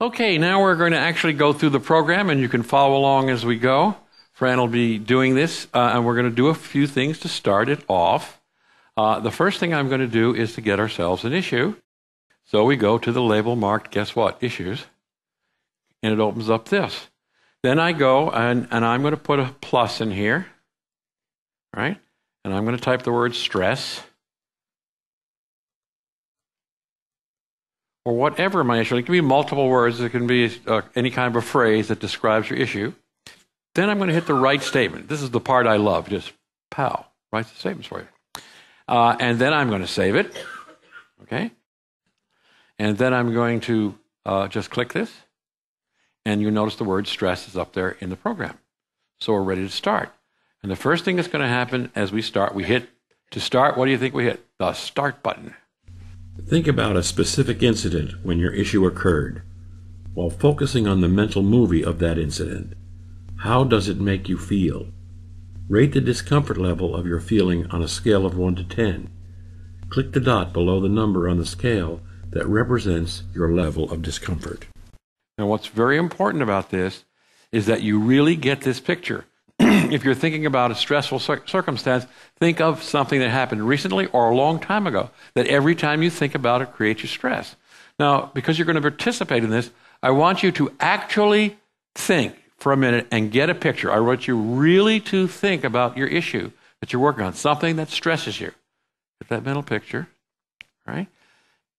Okay, now we're going to actually go through the program, and you can follow along as we go. Fran will be doing this, and we're going to do a few things to start it off. The first thing I'm going to do is to get ourselves an issue. So we go to the label marked, guess what, issues, and it opens up this. Then I go, and I'm going to put a plus in here, right? And I'm going to type the word stress, or whatever my issue. It can be multiple words. It can be any kind of a phrase that describes your issue. Then I'm going to hit the write statement. This is the part I love. Just pow, writes the statements for you. And then I'm going to save it. Okay? And then I'm going to just click this. And you notice the word stress is up there in the program. So we're ready to start. And the first thing that's going to happen as we start, we hit, to start, what do you think we hit? The start button. Think about a specific incident when your issue occurred. While focusing on the mental movie of that incident, how does it make you feel? Rate the discomfort level of your feeling on a scale of 1 to 10. Click the dot below the number on the scale that represents your level of discomfort. Now, what's very important about this is that you really get this picture. If you're thinking about a stressful circumstance, think of something that happened recently or a long time ago, that every time you think about it creates you stress. Now, because you're going to participate in this, I want you to actually think for a minute and get a picture. I want you really to think about your issue that you're working on, something that stresses you. Get that mental picture, right?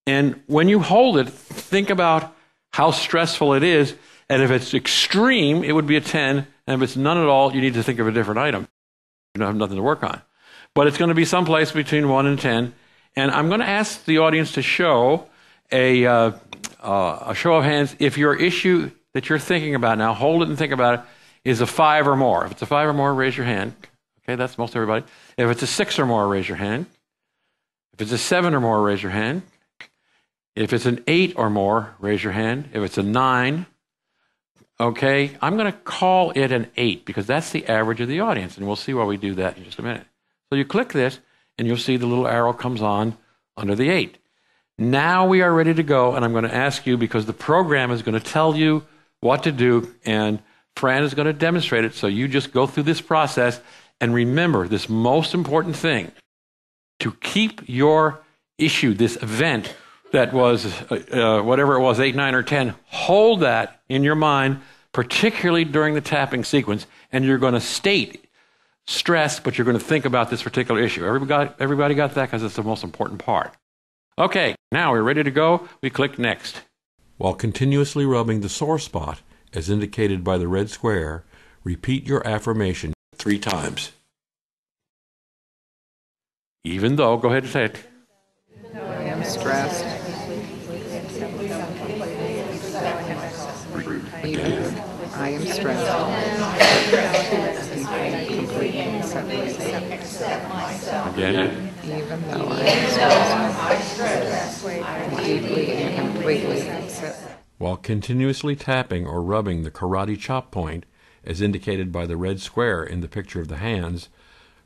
And when you hold it, think about how stressful it is, and if it's extreme, it would be a 10, and if it's none at all, you need to think of a different item. You don't have nothing to work on. But it's going to be someplace between 1 and 10, and I'm going to ask the audience to show a show of hands if your issue that you're thinking about now, hold it and think about it, is a 5 or more. If it's a 5 or more, raise your hand. Okay, that's most everybody. If it's a 6 or more, raise your hand. If it's a 7 or more, raise your hand. If it's an 8 or more, raise your hand. If it's a 9, okay, I'm going to call it an 8 because that's the average of the audience, and we'll see why we do that in just a minute. So you click this, and you'll see the little arrow comes on under the 8. Now we are ready to go, and I'm going to ask you, because the program is going to tell you what to do, and Fran is going to demonstrate it, so you just go through this process, and remember this most important thing, to keep your issue, this event that was whatever it was, 8, 9, or 10, hold that in your mind, particularly during the tapping sequence, and you're going to state stress, but you're going to think about this particular issue. Everybody got that? Because it's the most important part. Okay, now we're ready to go. We click next. While continuously rubbing the sore spot, as indicated by the red square, repeat your affirmation 3 times. Even though, go ahead and say it. I am stressed. Even I am stressed. Completely separate. Again. Even though I am stressed. Deeply and completely separate. While continuously tapping or rubbing the karate chop point, as indicated by the red square in the picture of the hands,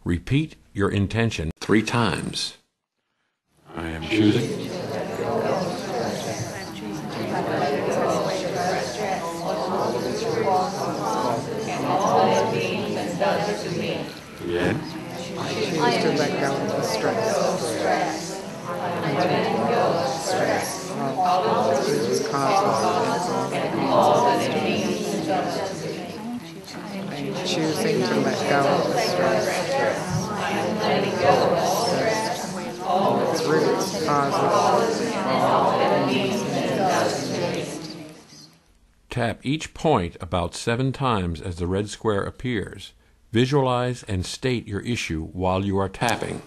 repeat your intention 3 times. I am choosing. Again. I choose to let go of the stress. All the causes I'm choosing to let go of the stress. All its roots, causes, Tap each point about 7 times as the red square appears. Visualize and state your issue while you are tapping.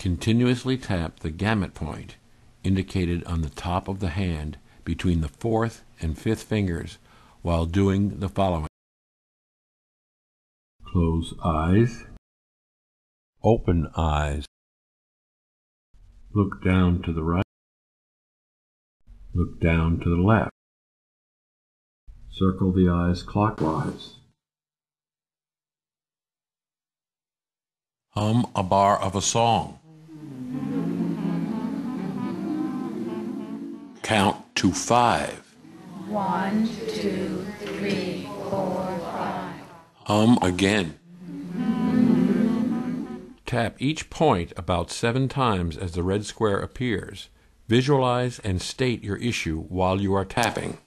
Continuously tap the gamut point indicated on the top of the hand between the fourth and fifth fingers while doing the following. Close eyes. Open eyes. Look down to the right. Look down to the left. Circle the eyes clockwise. Hum a bar of a song. Count to 5. 1, 2, 3, 4, 5. Hum again. Tap each point about 7 times as the red square appears. Visualize and state your issue while you are tapping.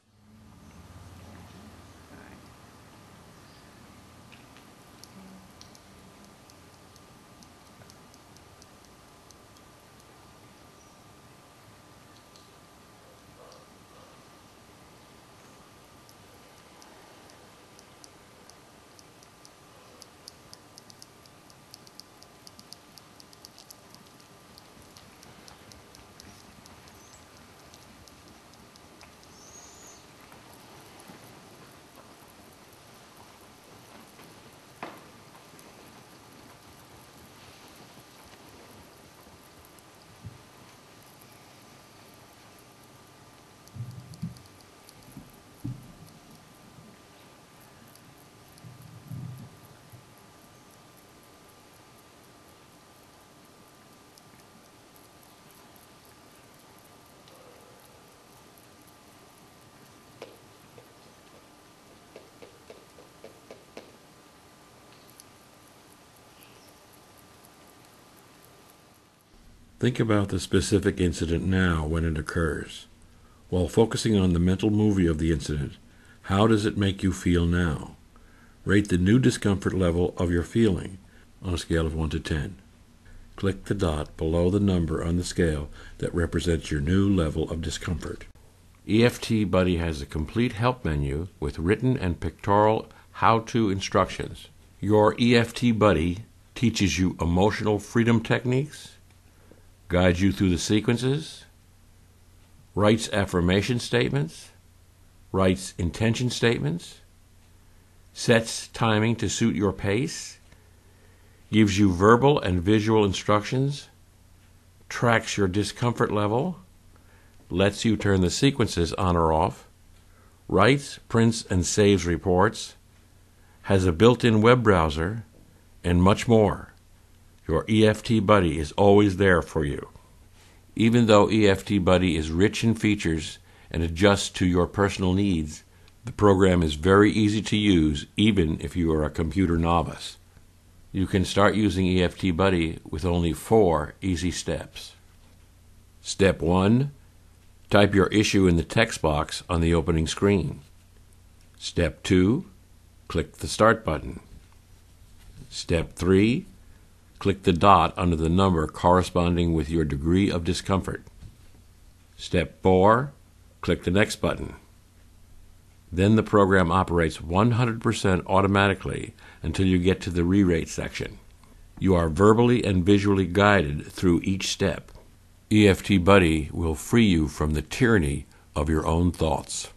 Think about the specific incident now when it occurs. While focusing on the mental movie of the incident, how does it make you feel now? Rate the new discomfort level of your feeling on a scale of 1 to 10. Click the dot below the number on the scale that represents your new level of discomfort. EFT Buddy has a complete help menu with written and pictorial how-to instructions. Your EFT Buddy teaches you emotional freedom techniques, guides you through the sequences, writes affirmation statements, writes intention statements, sets timing to suit your pace, gives you verbal and visual instructions, tracks your discomfort level, lets you turn the sequences on or off, writes, prints, and saves reports, has a built-in web browser, and much more. Your EFT Buddy is always there for you. Even though EFT Buddy is rich in features and adjusts to your personal needs, the program is very easy to use even if you are a computer novice. You can start using EFT Buddy with only 4 easy steps. Step 1. Type your issue in the text box on the opening screen. Step 2. Click the Start button. Step 3. Click the dot under the number corresponding with your degree of discomfort. Step 4. Click the Next button. Then the program operates 100% automatically until you get to the re-rate section. You are verbally and visually guided through each step. EFT Buddy will free you from the tyranny of your own thoughts.